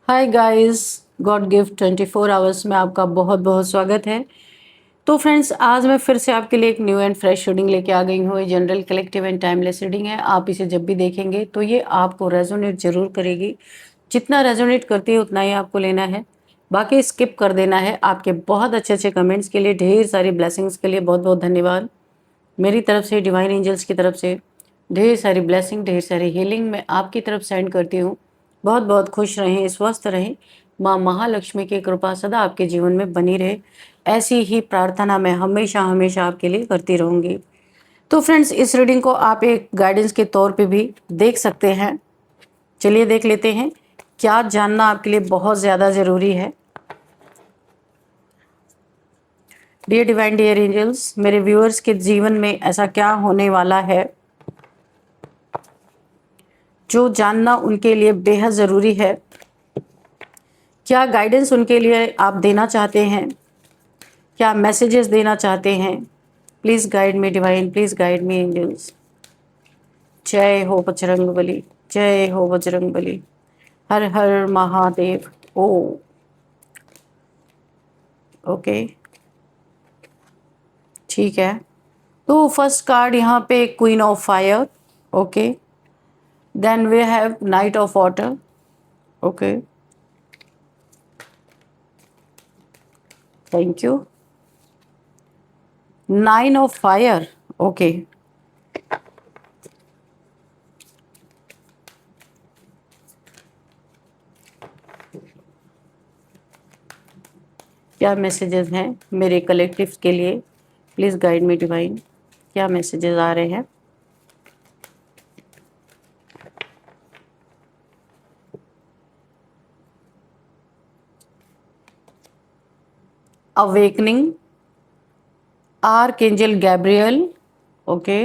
Hi guys, God gift 24 hours में आपका बहुत बहुत स्वागत है। तो फ्रेंड्स, आज मैं फिर से आपके लिए एक न्यू एंड फ्रेश रीडिंग लेके आ गई हूँ। ये general, collective and timeless reading है। आप इसे जब भी देखेंगे तो ये आपको रेजोनेट जरूर करेगी। जितना रेजोनेट करती है उतना ही आपको लेना है, बाकी स्किप कर देना है। आपके बहुत अच्छे अच्छे कमेंट्स के लिए, ढेर सारी ब्लेसिंग्स के लिए बहुत बहुत धन्यवाद। मेरी तरफ से, डिवाइन एंजल्स की तरफ से ढेर सारी ब्लेसिंग, ढेर सारी हीलिंग मैं आपकी तरफ सेंड करती हूँ। बहुत बहुत खुश रहें, स्वस्थ रहें। माँ महालक्ष्मी की कृपा सदा आपके जीवन में बनी रहे, ऐसी ही प्रार्थना मैं हमेशा हमेशा आपके लिए करती रहूँगी। तो फ्रेंड्स, इस रीडिंग को आप एक गाइडेंस के तौर पे भी देख सकते हैं। चलिए देख लेते हैं क्या जानना आपके लिए बहुत ज़्यादा ज़रूरी है। डियर डिवाइन, डियर एंजल्स, मेरे व्यूअर्स के जीवन में ऐसा क्या होने वाला है जो जानना उनके लिए बेहद ज़रूरी है। क्या गाइडेंस उनके लिए आप देना चाहते हैं, क्या मैसेजेस देना चाहते हैं। Please guide me divine, please guide me angels. जय हो बजरंगबली, जय हो बजरंगबली। हर हर महादेव। ओ ओके, ठीक है। तो फर्स्ट कार्ड यहाँ पे queen of fire. Okay, then we have knight of water. Okay, thank you. Nine of fire. Okay, क्या मैसेजेस हैं मेरे कलेक्टिव के लिए। प्लीज़ गाइड मी डिवाइन, क्या मैसेजेस आ रहे हैं। Awakening, archangel Gabriel. Okay,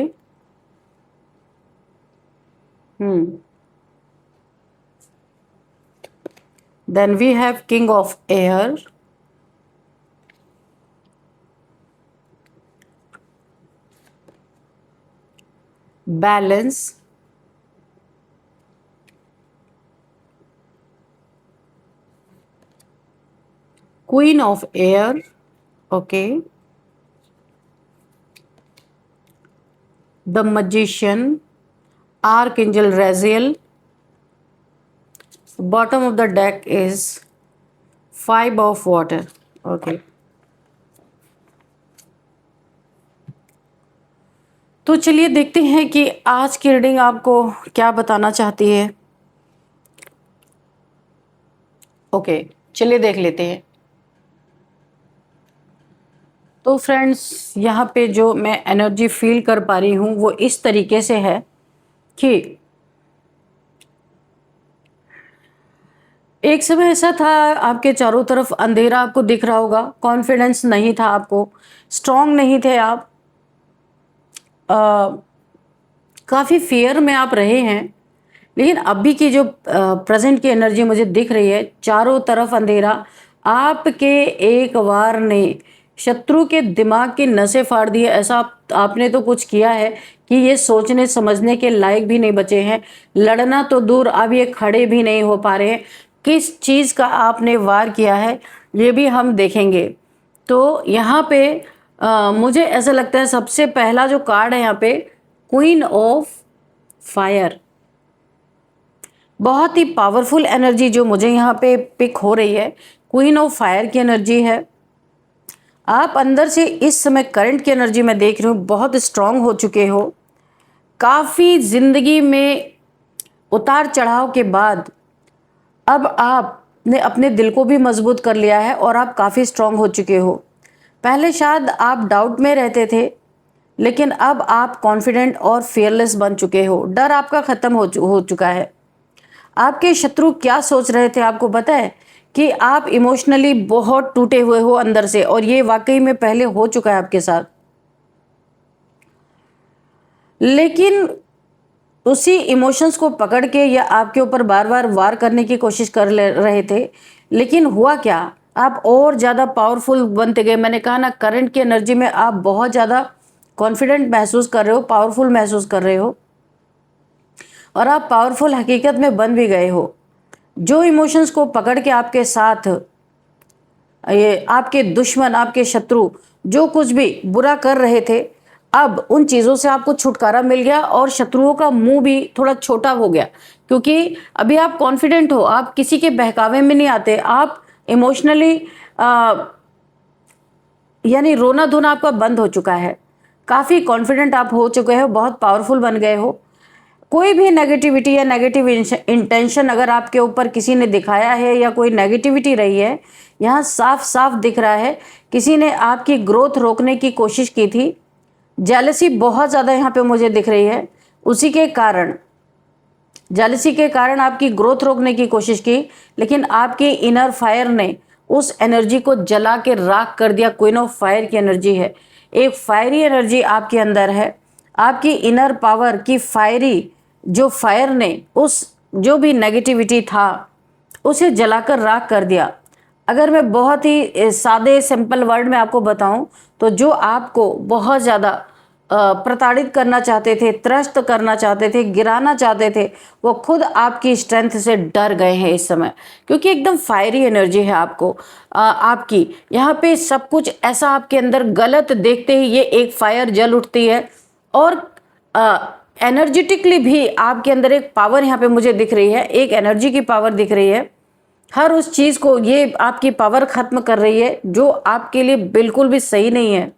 then we have king of air. Balance, queen of air. Okay, the magician, archangel Raziel. Bottom of the deck is 5 of water. Okay, तो चलिए देखते हैं कि आज की रीडिंग आपको क्या बताना चाहती है। ओके, चलिए देख लेते हैं। तो फ्रेंड्स, यहाँ पे जो मैं एनर्जी फील कर पा रही हूँ वो इस तरीके से है कि एक समय ऐसा था आपके चारों तरफ अंधेरा आपको दिख रहा होगा, कॉन्फिडेंस नहीं था आपको, स्ट्रांग नहीं थे आप, काफ़ी फियर में आप रहे हैं। लेकिन अभी की जो प्रेजेंट की एनर्जी मुझे दिख रही है, चारों तरफ अंधेरा, आपके एक वार ने शत्रु के दिमाग की नसें फाड़ दी है। ऐसा आपने तो कुछ किया है कि ये सोचने समझने के लायक भी नहीं बचे हैं। लड़ना तो दूर, अब ये खड़े भी नहीं हो पा रहे हैं। किस चीज़ का आपने वार किया है ये भी हम देखेंगे। तो यहाँ पे मुझे ऐसा लगता है सबसे पहला जो कार्ड है यहाँ पे, क्वीन ऑफ फायर। बहुत ही पावरफुल एनर्जी जो मुझे यहाँ पे पिक हो रही है, क्वीन ऑफ फायर की एनर्जी है। आप अंदर से इस समय करंट की एनर्जी में देख रही हूँ, बहुत स्ट्रांग हो चुके हो। काफ़ी जिंदगी में उतार चढ़ाव के बाद अब आपने अपने दिल को भी मजबूत कर लिया है और आप काफ़ी स्ट्रांग हो चुके हो। पहले शायद आप डाउट में रहते थे, लेकिन अब आप कॉन्फिडेंट और फियरलेस बन चुके हो। डर आपका ख़त्म हो चुका है। आपके शत्रु क्या सोच रहे थे आपको पता है कि आप इमोशनली बहुत टूटे हुए हो अंदर से, और ये वाकई में पहले हो चुका है आपके साथ। लेकिन उसी इमोशंस को पकड़ के या आपके ऊपर बार बार वार करने की कोशिश कर रहे थे, लेकिन हुआ क्या, आप और ज़्यादा पावरफुल बनते गए। मैंने कहा ना, करंट की एनर्जी में आप बहुत ज़्यादा कॉन्फिडेंट महसूस कर रहे हो, पावरफुल महसूस कर रहे हो, और आप पावरफुल हकीकत में बन भी गए हो। जो इमोशंस को पकड़ के आपके साथ ये आपके दुश्मन, आपके शत्रु जो कुछ भी बुरा कर रहे थे, अब उन चीज़ों से आपको छुटकारा मिल गया और शत्रुओं का मुंह भी थोड़ा छोटा हो गया, क्योंकि अभी आप कॉन्फिडेंट हो, आप किसी के बहकावे में नहीं आते, आप इमोशनली यानी रोना धोना आपका बंद हो चुका है, काफ़ी कॉन्फिडेंट आप हो चुके हो, बहुत पावरफुल बन गए हो। कोई भी नेगेटिविटी या नेगेटिव इंटेंशन अगर आपके ऊपर किसी ने दिखाया है या कोई नेगेटिविटी रही है, यहाँ साफ साफ दिख रहा है किसी ने आपकी ग्रोथ रोकने की कोशिश की थी। जेलसी बहुत ज़्यादा यहाँ पे मुझे दिख रही है, उसी के कारण, जेलसी के कारण आपकी ग्रोथ रोकने की कोशिश की, लेकिन आपके इनर फायर ने उस एनर्जी को जला के राख कर दिया। क्वीन ऑफ फायर की एनर्जी है, एक फायरी एनर्जी आपके अंदर है, आपकी इनर पावर की फायरी जो फायर ने उस जो भी नेगेटिविटी था उसे जलाकर राख कर दिया। अगर मैं बहुत ही सादे सिंपल वर्ड में आपको बताऊं तो जो आपको बहुत ज़्यादा प्रताड़ित करना चाहते थे, त्रस्त करना चाहते थे, गिराना चाहते थे, वो खुद आपकी स्ट्रेंथ से डर गए हैं इस समय, क्योंकि एकदम फायरी एनर्जी है आपको आपकी। यहाँ पे सब कुछ ऐसा आपके अंदर गलत देखते ही ये एक फायर जल उठती है और एनर्जेटिकली भी आपके अंदर एक पावर यहाँ पे मुझे दिख रही है, एक एनर्जी की पावर दिख रही है। हर उस चीज़ को ये आपकी पावर ख़त्म कर रही है जो आपके लिए बिल्कुल भी सही नहीं है।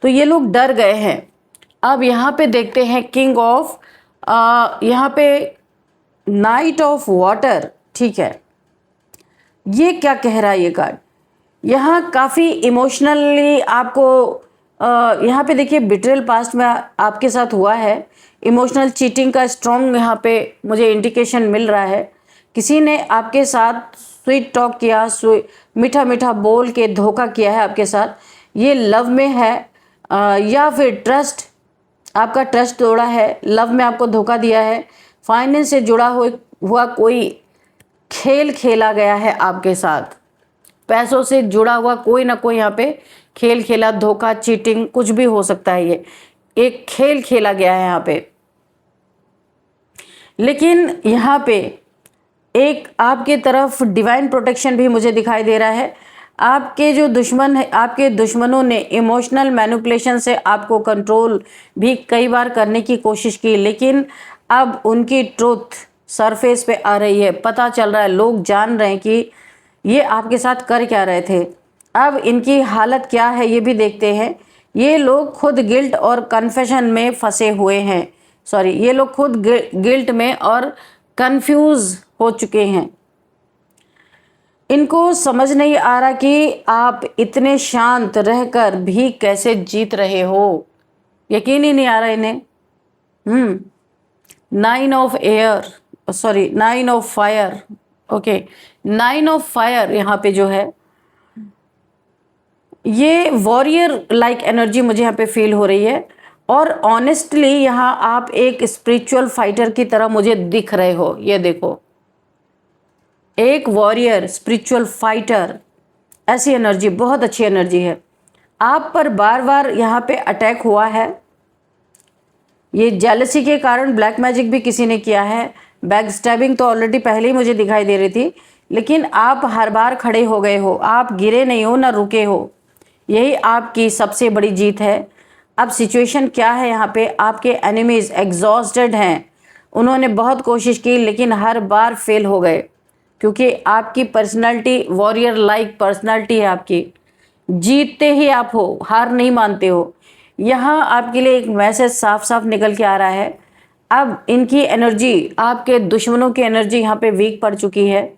तो ये लोग डर गए हैं। अब यहाँ पे देखते हैं किंग ऑफ यहाँ पे नाइट ऑफ वाटर, ठीक है, ये क्या कह रहा है ये कार्ड? यहाँ काफ़ी इमोशनली आपको यहाँ पे देखिए बिट्रेल पास्ट में आपके साथ हुआ है, इमोशनल चीटिंग का स्ट्रॉन्ग यहाँ पे मुझे इंडिकेशन मिल रहा है। किसी ने आपके साथ स्वीट टॉक किया, मीठा मीठा बोल के धोखा किया है आपके साथ, ये लव में है या फिर ट्रस्ट, आपका ट्रस्ट तोड़ा है, लव में आपको धोखा दिया है, फाइनेंस से जुड़ा हुआ कोई खेल खेला गया है आपके साथ, पैसों से जुड़ा हुआ कोई ना कोई यहाँ पे खेल खेला, धोखा, चीटिंग, कुछ भी हो सकता है, ये एक खेल खेला गया है यहाँ पे। लेकिन यहाँ पे एक आपके तरफ डिवाइन प्रोटेक्शन भी मुझे दिखाई दे रहा है। आपके जो दुश्मन है, आपके दुश्मनों ने इमोशनल मैनिपुलेशन से आपको कंट्रोल भी कई बार करने की कोशिश की, लेकिन अब उनकी ट्रुथ सरफेस पे आ रही है, पता चल रहा है, लोग जान रहे हैं कि ये आपके साथ कर क्या रहे थे। अब इनकी हालत क्या है ये भी देखते हैं। ये लोग खुद गिल्ट और कन्फेशन में फंसे हुए हैं, सॉरी, ये लोग खुद गिल्ट में और कंफ्यूज हो चुके हैं। इनको समझ नहीं आ रहा कि आप इतने शांत रहकर भी कैसे जीत रहे हो, यकीन ही नहीं आ रहा इन्हें। 9 of air, sorry 9 of fire, okay, 9 of fire यहाँ पे जो है ये वॉरियर लाइक एनर्जी मुझे यहाँ पे फील हो रही है। और ऑनेस्टली यहाँ आप एक स्पिरिचुअल फाइटर की तरह मुझे दिख रहे हो, ये देखो, एक वॉरियर, स्पिरिचुअल फाइटर, ऐसी एनर्जी, बहुत अच्छी एनर्जी है। आप पर बार बार यहाँ पे अटैक हुआ है, ये जेलसी के कारण ब्लैक मैजिक भी किसी ने किया है, बैक स्टैबिंग तो ऑलरेडी पहले ही मुझे दिखाई दे रही थी, लेकिन आप हर बार खड़े हो गए हो, आप गिरे नहीं हो ना रुके हो, यही आपकी सबसे बड़ी जीत है। अब सिचुएशन क्या है यहाँ पे, आपके एनिमीज एग्जॉस्टेड हैं, उन्होंने बहुत कोशिश की लेकिन हर बार फेल हो गए, क्योंकि आपकी पर्सनालिटी वॉरियर लाइक पर्सनालिटी है आपकी, जीतते ही आप हो, हार नहीं मानते हो। यहाँ आपके लिए एक मैसेज साफ साफ निकल के आ रहा है। अब इनकी एनर्जी, आपके दुश्मनों की एनर्जी यहाँ पे वीक पड़ चुकी है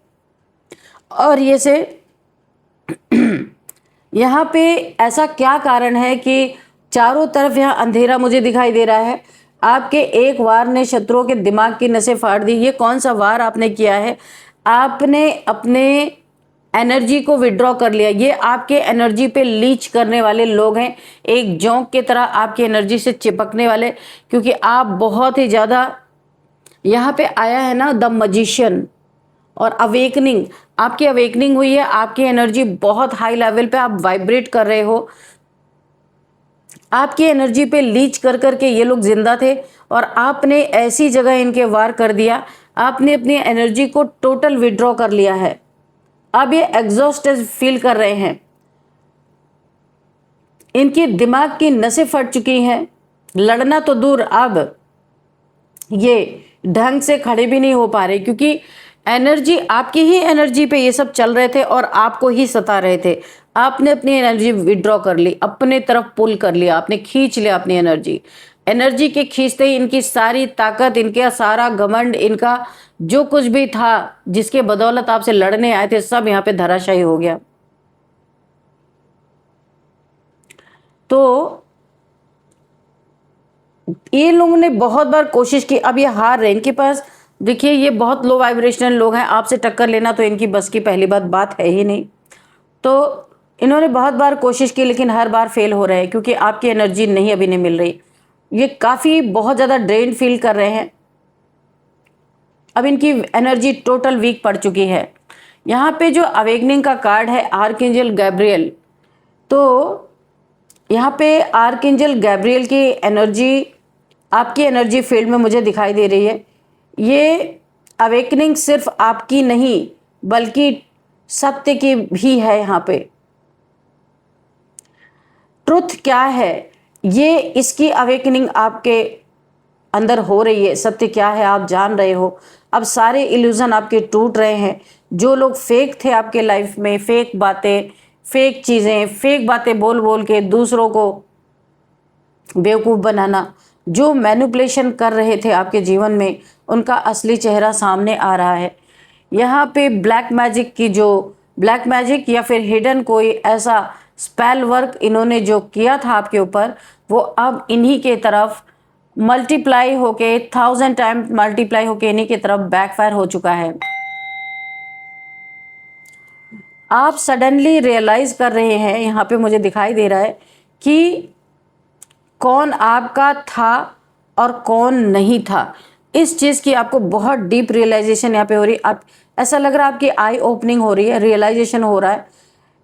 और ये से यहाँ पे ऐसा क्या कारण है कि चारों तरफ यहाँ अंधेरा मुझे दिखाई दे रहा है। आपके एक वार ने शत्रुओं के दिमाग की नसें फाड़ दी। ये कौन सा वार आपने किया है? आपने अपने एनर्जी को विड्रॉ कर लिया। ये आपके एनर्जी पे लीच करने वाले लोग हैं, एक जोंक की तरह आपकी एनर्जी से चिपकने वाले, क्योंकि आप बहुत ही ज़्यादा यहाँ पे आया है ना द मजिशियन और अवेकनिंग, आपकी अवेकनिंग हुई है, आपकी एनर्जी बहुत हाई लेवल पे आप वाइब्रेट कर रहे हो। आपकी एनर्जी पे लीच कर करके ये लोग जिंदा थे और आपने ऐसी जगह इनके वार कर दिया। आपने अपनी एनर्जी को टोटल विड्रॉ कर लिया है। अब ये एग्जॉस्टेड फील कर रहे हैं, इनकी दिमाग की नसें फट चुकी हैं, लड़ना तो दूर, अब ये ढंग से खड़े भी नहीं हो पा रहे, क्योंकि एनर्जी, आपकी ही एनर्जी पे ये सब चल रहे थे और आपको ही सता रहे थे। आपने अपनी एनर्जी विड्रॉ कर ली, अपने तरफ पुल कर लिया, आपने खींच लिया अपनी एनर्जी। एनर्जी के खींचते ही इनकी सारी ताकत, इनका सारा घमंड, इनका जो कुछ भी था जिसके बदौलत आपसे लड़ने आए थे, सब यहाँ पे धराशायी हो गया। तो ये लोगों ने बहुत बार कोशिश की, अब ये हार रहे। इनके पास देखिए, ये बहुत लो वाइब्रेशनल लोग हैं, आपसे टक्कर लेना तो इनकी बस की पहली बात है ही नहीं। तो इन्होंने बहुत बार कोशिश की, लेकिन हर बार फेल हो रहे हैं, क्योंकि आपकी एनर्जी नहीं अभी नहीं मिल रही। ये काफ़ी बहुत ज़्यादा ड्रेन फील कर रहे हैं, अब इनकी एनर्जी टोटल वीक पड़ चुकी है। यहाँ पे जो अवेकनिंग का कार्ड है आर्कएंजल गैब्रियल, तो यहाँ पे आर्कएंजल गैब्रियल की एनर्जी आपकी एनर्जी फील्ड में मुझे दिखाई दे रही है। ये अवेकनिंग सिर्फ आपकी नहीं बल्कि सत्य की भी है। यहाँ पे ट्रुथ क्या है, ये इसकी अवेकनिंग आपके अंदर हो रही है। सत्य क्या है आप जान रहे हो। अब सारे इल्यूजन आपके टूट रहे हैं। जो लोग फेक थे आपके लाइफ में, फेक बातें, फेक चीज़ें, फेक बातें बोल बोल के दूसरों को बेवकूफ़ बनाना, जो मैनिपुलेशन कर रहे थे आपके जीवन में, उनका असली चेहरा सामने आ रहा है। यहाँ पे ब्लैक मैजिक की, जो ब्लैक मैजिक या फिर हिडन कोई ऐसा स्पेल वर्क इन्होंने जो किया था आपके ऊपर, वो अब इन्हीं के तरफ मल्टीप्लाई होके 1000 टाइम मल्टीप्लाई होके इन्हीं की तरफ बैकफायर हो चुका है। आप सडनली रियलाइज कर रहे हैं, यहाँ पे मुझे दिखाई दे रहा है कि कौन आपका था और कौन नहीं था। इस चीज़ की आपको बहुत डीप रियलाइजेशन यहाँ पे हो रही है। आप ऐसा लग रहा है आपकी आई ओपनिंग हो रही है, रियलाइजेशन हो रहा है।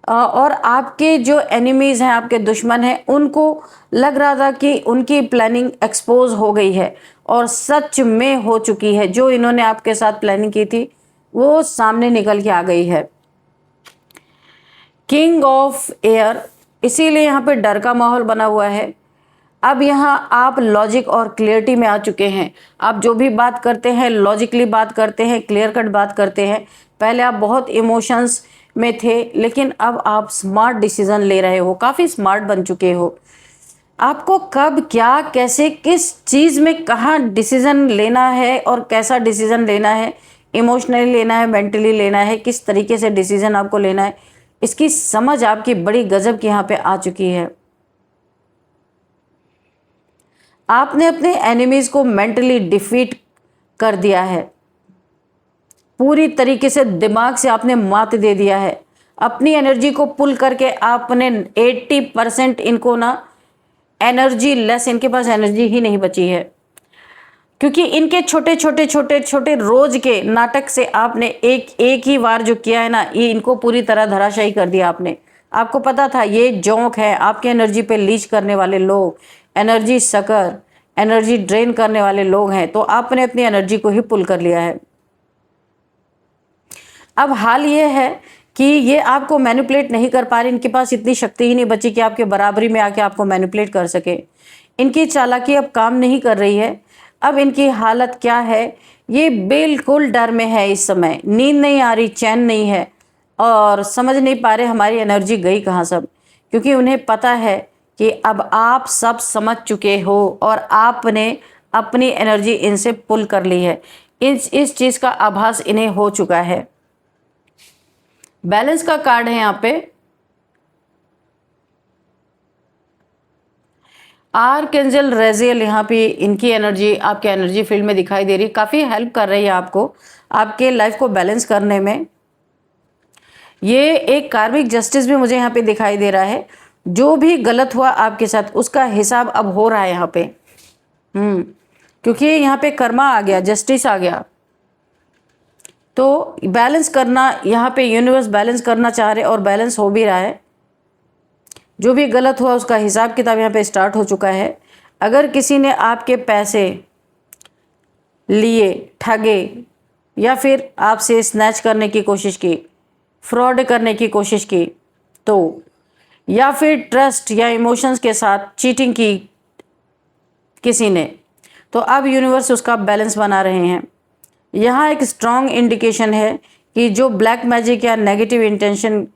और आपके जो एनिमीज़ हैं, आपके दुश्मन हैं, उनको लग रहा था कि उनकी प्लानिंग एक्सपोज हो गई है और सच में हो चुकी है। जो इन्होंने आपके साथ प्लानिंग की थी वो सामने निकल के आ गई है। किंग ऑफ एयर, इसीलिए यहाँ पे डर का माहौल बना हुआ है। अब यहाँ आप लॉजिक और क्लियरिटी में आ चुके हैं। आप जो भी बात करते हैं लॉजिकली बात करते हैं, क्लियर कट बात करते हैं। पहले आप बहुत इमोशंस में थे, लेकिन अब आप स्मार्ट डिसीजन ले रहे हो, काफ़ी स्मार्ट बन चुके हो। आपको कब, क्या, कैसे, किस चीज़ में, कहाँ डिसीजन लेना है और कैसा डिसीजन लेना है, इमोशनली लेना है, मेंटली लेना है, किस तरीके से डिसीजन आपको लेना है, इसकी समझ आपकी बड़ी गजब की यहाँ पे आ चुकी है। आपने अपने एनिमीज को मेंटली डिफीट कर दिया है, पूरी तरीके से दिमाग से आपने मात दे दिया है। अपनी एनर्जी को पुल करके आपने 80% इनको ना एनर्जी लेस, इनके पास एनर्जी ही नहीं बची है, क्योंकि इनके छोटे छोटे छोटे छोटे रोज के नाटक से आपने एक ही बार जो किया है ना, ये इनको पूरी तरह धराशायी कर दिया आपने। आपको पता था ये जोंक है, आपके एनर्जी पे लीच करने वाले लोग, एनर्जी सकर, एनर्जी ड्रेन करने वाले लोग हैं, तो आपने अपनी एनर्जी को ही पुल कर लिया है। अब हाल ये है कि ये आपको मैनिपुलेट नहीं कर पा रहे, इनके पास इतनी शक्ति ही नहीं बची कि आपके बराबरी में आके आपको मैनिपुलेट कर सके। इनकी चालाकी अब काम नहीं कर रही है। अब इनकी हालत क्या है, ये बिल्कुल डर में है इस समय, नींद नहीं आ रही, चैन नहीं है और समझ नहीं पा रहे हमारी एनर्जी गई कहाँ सब, क्योंकि उन्हें पता है कि अब आप सब समझ चुके हो और आपने अपनी एनर्जी इनसे पुल कर ली है। इस चीज़ का आभास इन्हें हो चुका है। बैलेंस का कार्ड है यहाँ पे, आर्कएंजल रेजियल, यहाँ पे इनकी एनर्जी आपके एनर्जी फील्ड में दिखाई दे रही है, काफ़ी हेल्प कर रही है आपको आपके लाइफ को बैलेंस करने में। ये एक कार्मिक जस्टिस भी मुझे यहाँ पे दिखाई दे रहा है। जो भी गलत हुआ आपके साथ उसका हिसाब अब हो रहा है यहाँ पे, क्योंकि यहाँ पे कर्मा आ गया, जस्टिस आ गया, तो बैलेंस करना, यहाँ पे यूनिवर्स बैलेंस करना चाह रहे और बैलेंस हो भी रहा है। जो भी गलत हुआ उसका हिसाब किताब यहाँ पे स्टार्ट हो चुका है। अगर किसी ने आपके पैसे लिए, ठगे, या फिर आपसे स्नैच करने की कोशिश की, फ्रॉड करने की कोशिश की, तो या फिर ट्रस्ट या इमोशंस के साथ चीटिंग की किसी ने, तो अब यूनिवर्स उसका बैलेंस बना रहे हैं। यहाँ एक स्ट्रॉन्ग इंडिकेशन है कि जो ब्लैक मैजिक या नेगेटिव इंटेंशन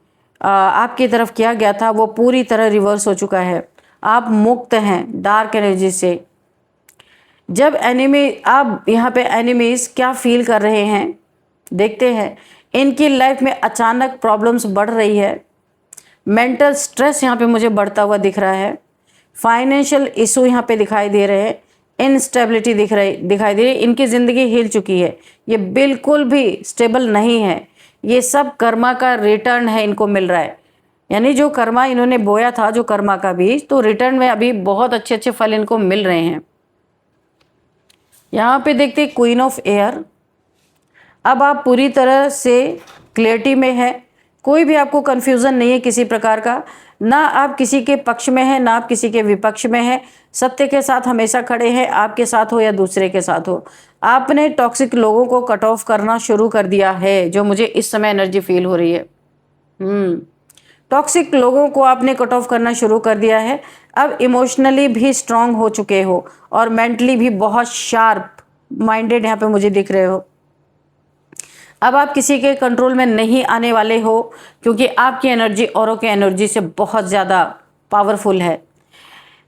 आपकी तरफ किया गया था वो पूरी तरह रिवर्स हो चुका है। आप मुक्त हैं डार्क एनर्जी से। जब एनिमी, आप यहाँ पे एनिमीज क्या फील कर रहे हैं देखते हैं। इनकी लाइफ में अचानक प्रॉब्लम्स बढ़ रही है, मेंटल स्ट्रेस यहाँ पे मुझे बढ़ता हुआ दिख रहा है, फाइनेंशियल इशू यहाँ पे दिखाई दे रहे हैं, इनस्टेबिलिटी दिखाई दे रही है। इनकी ज़िंदगी हिल चुकी है, ये बिल्कुल भी स्टेबल नहीं है। ये सब कर्मा का रिटर्न है, इनको मिल रहा है। यानी जो कर्मा इन्होंने बोया था, जो कर्मा का बीज, तो रिटर्न में अभी बहुत अच्छे अच्छे फल इनको मिल रहे हैं। यहाँ पे देखते हैं क्वीन ऑफ एयर। अब आप पूरी तरह से क्लियरिटी में है, कोई भी आपको कन्फ्यूज़न नहीं है किसी प्रकार का। ना आप किसी के पक्ष में हैं, ना आप किसी के विपक्ष में हैं। सत्य के साथ हमेशा खड़े हैं, आपके साथ हो या दूसरे के साथ हो। आपने टॉक्सिक लोगों को कट ऑफ करना शुरू कर दिया है, जो मुझे इस समय एनर्जी फील हो रही है। टॉक्सिक लोगों को आपने कट ऑफ करना शुरू कर दिया है। अब इमोशनली भी स्ट्रांग हो चुके हो और मेंटली भी बहुत शार्प माइंडेड यहाँ पे मुझे दिख रहे हो। अब आप किसी के कंट्रोल में नहीं आने वाले हो, क्योंकि आपकी एनर्जी औरों के एनर्जी से बहुत ज़्यादा पावरफुल है।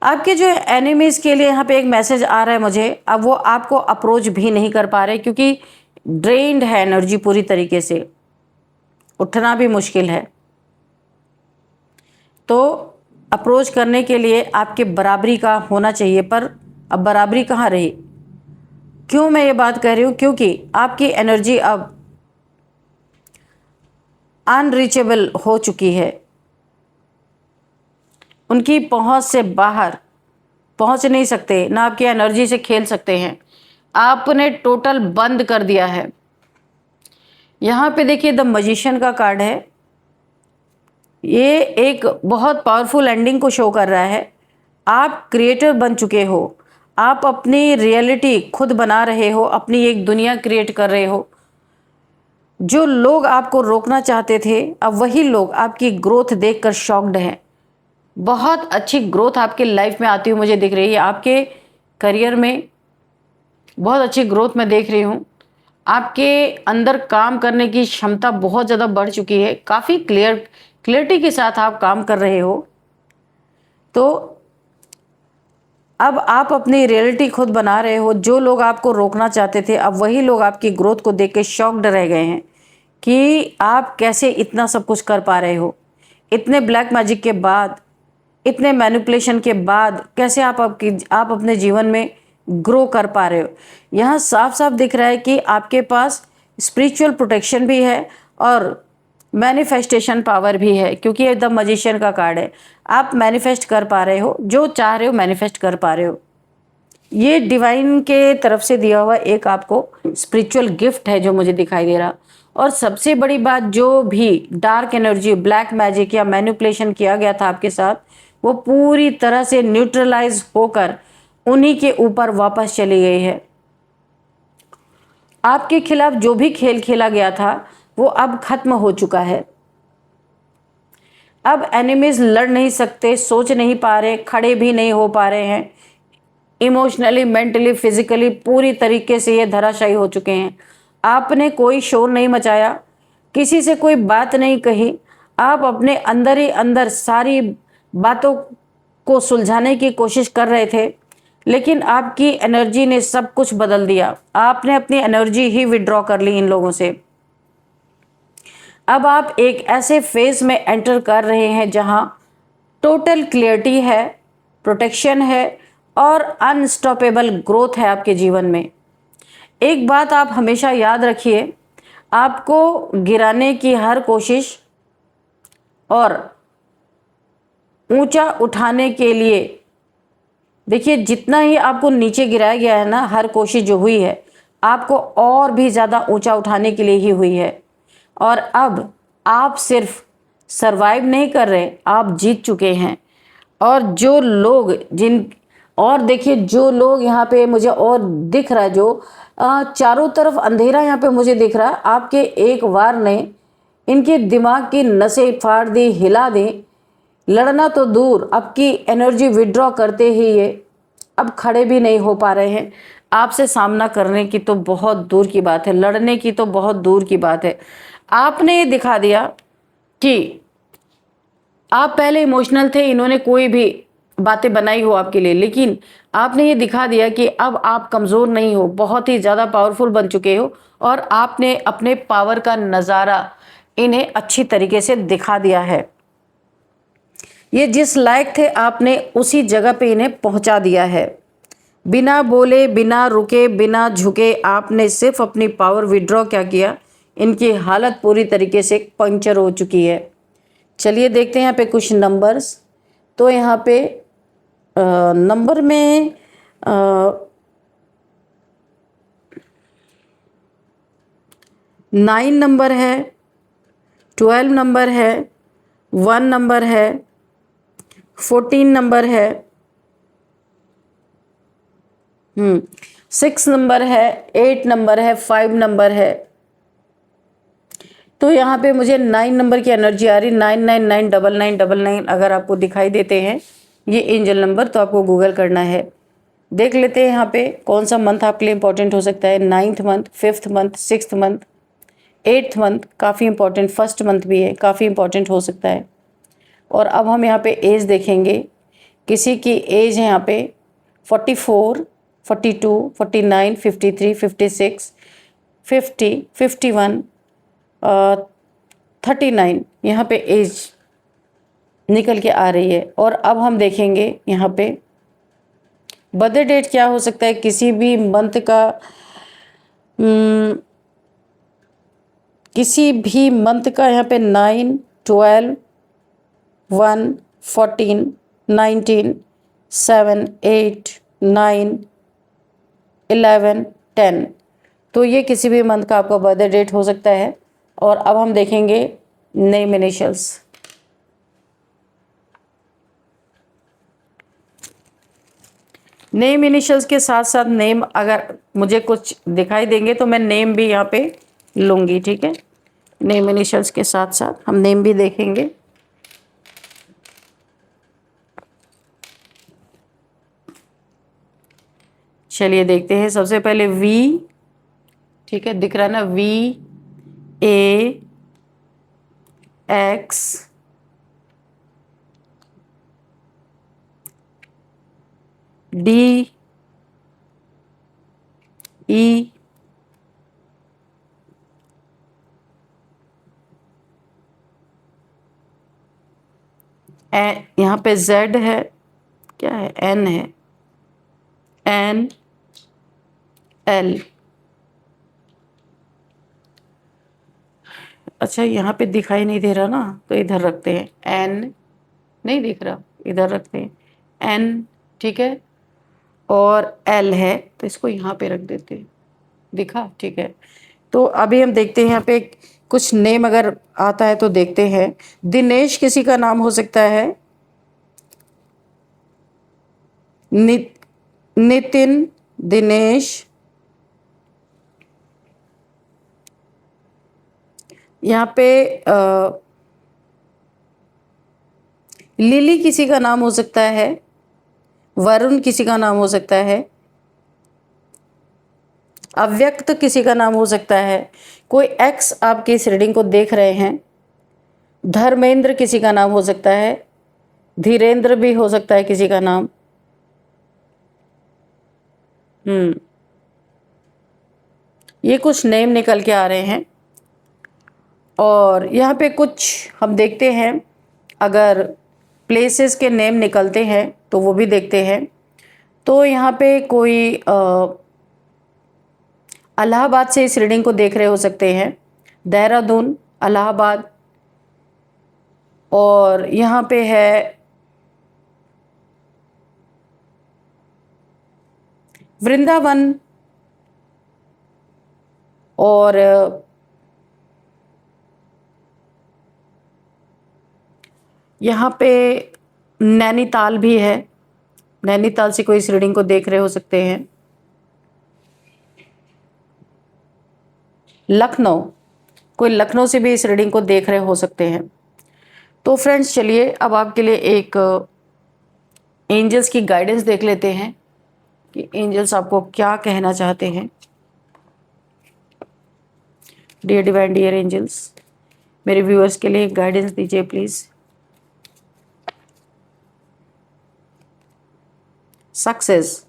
आपके जो एनिमीज़ के लिए यहाँ पे एक मैसेज आ रहा है मुझे, अब वो आपको अप्रोच भी नहीं कर पा रहे, क्योंकि ड्रेन्ड है एनर्जी पूरी तरीके से, उठना भी मुश्किल है। तो अप्रोच करने के लिए आपके बराबरी का होना चाहिए, पर अब बराबरी कहाँ रही। क्यों मैं ये बात कह रही हूँ, क्योंकि आपकी एनर्जी अब अनरीचेबल हो चुकी है, उनकी पहुंच से बाहर पहुंच नहीं सकते, ना आपकी एनर्जी से खेल सकते हैं। आपने टोटल बंद कर दिया है। यहाँ पे देखिए द मैजिशियन का कार्ड है, ये एक बहुत पावरफुल एंडिंग को शो कर रहा है। आप क्रिएटर बन चुके हो, आप अपनी रियलिटी खुद बना रहे हो, अपनी एक दुनिया क्रिएट कर रहे हो। जो लोग आपको रोकना चाहते थे, अब वही लोग आपकी ग्रोथ देखकर शॉक्ड हैं। बहुत अच्छी ग्रोथ आपके लाइफ में आती हुई मुझे दिख रही है। आपके करियर में बहुत अच्छी ग्रोथ मैं देख रही हूँ। आपके अंदर काम करने की क्षमता बहुत ज़्यादा बढ़ चुकी है, काफ़ी क्लियरिटी के साथ आप काम कर रहे हो। तो अब आप अपनी रियलिटी खुद बना रहे हो। जो लोग आपको रोकना चाहते थे, अब वही लोग आपकी ग्रोथ को देख के शॉक्ड रह गए हैं कि आप कैसे इतना सब कुछ कर पा रहे हो। इतने ब्लैक मैजिक के बाद, इतने मैनिपुलेशन के बाद कैसे आप अपने जीवन में ग्रो कर पा रहे हो। यहाँ साफ साफ दिख रहा है कि आपके पास स्पिरिचुअल प्रोटेक्शन भी है और मैनिफेस्टेशन पावर भी है, क्योंकि ये द मैजिशियन का कार्ड है। आप मैनिफेस्ट कर पा रहे हो, जो चाह रहे हो मैनिफेस्ट कर पा रहे हो। ये डिवाइन के तरफ से दिया हुआ एक आपको स्पिरिचुअल गिफ्ट है जो मुझे दिखाई दे रहा। और सबसे बड़ी बात, जो भी डार्क एनर्जी, ब्लैक मैजिक या मैनिपुलेशन किया गया था आपके साथ, वो पूरी तरह से न्यूट्रलाइज होकर उन्हीं के ऊपर वापस चली गई है। आपके खिलाफ जो भी खेल खेला गया था वो अब खत्म हो चुका है। अब एनिमीज लड़ नहीं सकते, सोच नहीं पा रहे, खड़े भी नहीं हो पा रहे हैं। इमोशनली, मेंटली, फिजिकली पूरी तरीके से ये धराशायी हो चुके हैं। आपने कोई शोर नहीं मचाया, किसी से कोई बात नहीं कही। आप अपने अंदर ही अंदर सारी बातों को सुलझाने की कोशिश कर रहे थे, लेकिन आपकी एनर्जी ने सब कुछ बदल दिया। आपने अपनी एनर्जी ही विड्रॉ कर ली इन लोगों से। अब आप एक ऐसे फेज में एंटर कर रहे हैं जहां टोटल क्लियरिटी है, प्रोटेक्शन है और अनस्टॉपेबल ग्रोथ है आपके जीवन में। एक बात आप हमेशा याद रखिए, आपको गिराने की हर कोशिश और ऊंचा उठाने के लिए, देखिए जितना ही आपको नीचे गिराया गया है ना, हर कोशिश जो हुई है आपको और भी ज़्यादा ऊंचा उठाने के लिए ही हुई है। और अब आप सिर्फ सरवाइव नहीं कर रहे, आप जीत चुके हैं। और जो लोग और देखिए जो लोग यहाँ पे मुझे और दिख रहा है, जो चारों तरफ अंधेरा यहाँ पे मुझे दिख रहा है, आपके एक वार ने इनके दिमाग की नसें फाड़ दी, हिला दी। लड़ना तो दूर, अब की एनर्जी विड्रॉ करते ही ये अब खड़े भी नहीं हो पा रहे हैं। आपसे सामना करने की तो बहुत दूर की बात है, लड़ने की तो बहुत दूर की बात है। आपने ये दिखा दिया कि आप पहले इमोशनल थे, इन्होंने कोई भी बातें बनाई हो आपके लिए, लेकिन आपने ये दिखा दिया कि अब आप कमज़ोर नहीं हो, बहुत ही ज़्यादा पावरफुल बन चुके हो और आपने अपने पावर का नज़ारा इन्हें अच्छी तरीके से दिखा दिया है। ये जिस लायक थे आपने उसी जगह पे इन्हें पहुंचा दिया है। बिना बोले, बिना रुके, बिना झुके आपने सिर्फ अपनी पावर विड्रॉ क्या किया, इनकी हालत पूरी तरीके से पंक्चर हो चुकी है। चलिए देखते हैं यहाँ पे कुछ नंबर्स। तो यहाँ पे नंबर में 9 नंबर है, 12 नंबर है, 1 नंबर है, 14 नंबर है, 6 नंबर है, 8 नंबर है, 5 नंबर है। तो यहाँ पे मुझे 9 नंबर की एनर्जी आ रही, 999999 अगर आपको दिखाई देते हैं ये एंजल नंबर तो आपको गूगल करना है। देख लेते हैं यहाँ पे कौन सा मंथ आपके लिए इंपॉर्टेंट हो सकता है। 9th month, 5th month, 6th month, 8th month काफ़ी इंपॉर्टेंट, 1st मंथ भी है, काफ़ी इंपॉर्टेंट हो सकता है। और अब हम यहाँ पे एज देखेंगे, किसी की एज है यहाँ पे 44, 42, 49, 53, 56, 50, 51, 39 यहाँ पे एज निकल के आ रही है। और अब हम देखेंगे यहाँ पे बर्थडे डेट क्या हो सकता है किसी भी मंथ का, किसी भी मंथ का। यहाँ पे 9, 12, 1, 14, 19, 7, 8, 9, 11, 10, तो ये किसी भी मंथ का आपका बर्थडे डेट हो सकता है। और अब हम देखेंगे नेम इनिशियल्स। नेम इनिशियल्स के साथ साथ नेम अगर मुझे कुछ दिखाई देंगे तो मैं नेम भी यहाँ पे लूँगी, ठीक है। नेम इनिशियल्स के साथ साथ हम नेम भी देखेंगे। चलिए देखते हैं, सबसे पहले वी, ठीक है, दिख रहा है ना, VAX, DE, यहाँ पे Z है, क्या है, N है, NL। अच्छा यहाँ पे दिखाई नहीं दे रहा ना, तो इधर रखते हैं, N नहीं दिख रहा, इधर रखते हैं N, ठीक है। और L है तो इसको यहाँ पे रख देते हैं, दिखा, ठीक है। तो अभी हम देखते हैं यहाँ पे कुछ नेम अगर आता है तो देखते हैं। दिनेश किसी का नाम हो सकता है, नितिन, दिनेश, यहाँ पे लिली किसी का नाम हो सकता है, वरुण किसी का नाम हो सकता है, अव्यक्त किसी का नाम हो सकता है, कोई एक्स आपकी इस रीडिंग को देख रहे हैं, धर्मेंद्र किसी का नाम हो सकता है, धीरेन्द्र भी हो सकता है किसी का नाम। ये कुछ नेम निकल के आ रहे हैं। और यहाँ पे कुछ हम देखते हैं, अगर प्लेसेस के नेम निकलते हैं तो वो भी देखते हैं। तो यहाँ पे कोई इलाहाबाद से इस रीडिंग को देख रहे हो सकते हैं, देहरादून, इलाहाबाद। और यहाँ पे है वृंदावन, और यहाँ पे नैनीताल भी है, नैनीताल से कोई इस रीडिंग को देख रहे हो सकते हैं। लखनऊ, कोई लखनऊ से भी इस रीडिंग को देख रहे हो सकते हैं। तो फ्रेंड्स चलिए अब आपके लिए एक एंजल्स की गाइडेंस देख लेते हैं कि एंजल्स आपको क्या कहना चाहते हैं। डियर डिवाइन डियर एंजल्स, मेरे व्यूअर्स के लिए गाइडेंस दीजिए प्लीज। सक्सेस,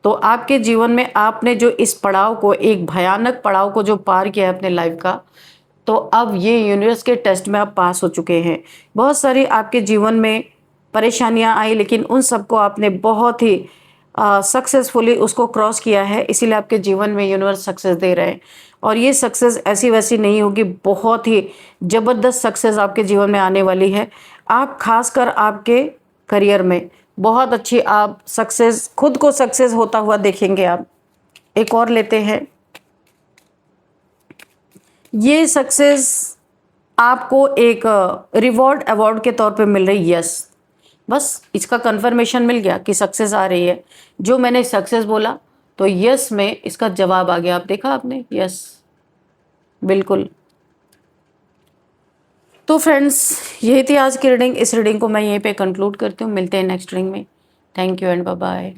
तो आपके जीवन में आपने जो इस पड़ाव को, एक भयानक पड़ाव को जो पार किया है अपने लाइफ का, तो अब ये यूनिवर्स के टेस्ट में आप पास हो चुके हैं। बहुत सारी आपके जीवन में परेशानियां आई, लेकिन उन सबको आपने बहुत ही सक्सेसफुली उसको क्रॉस किया है, इसीलिए आपके जीवन में यूनिवर्स सक्सेस दे रहे हैं। और ये सक्सेस ऐसी वैसी नहीं होगी, बहुत ही ज़बरदस्त सक्सेस आपके जीवन में आने वाली है। आप खासकर आपके करियर में बहुत अच्छी आप सक्सेस, खुद को सक्सेस होता हुआ देखेंगे आप। एक और लेते हैं, ये सक्सेस आपको एक रिवॉर्ड अवार्ड के तौर पे मिल रही। यस, बस इसका कंफर्मेशन मिल गया कि सक्सेस आ रही है। जो मैंने सक्सेस बोला तो यस में इसका जवाब आ गया। आप देखा आपने, यस बिल्कुल। तो फ्रेंड्स यही थी आज की रीडिंग। इस रीडिंग को मैं यहीं पे कंक्लूड करती हूँ। मिलते हैं नेक्स्ट रीडिंग में। Thank you and bye bye.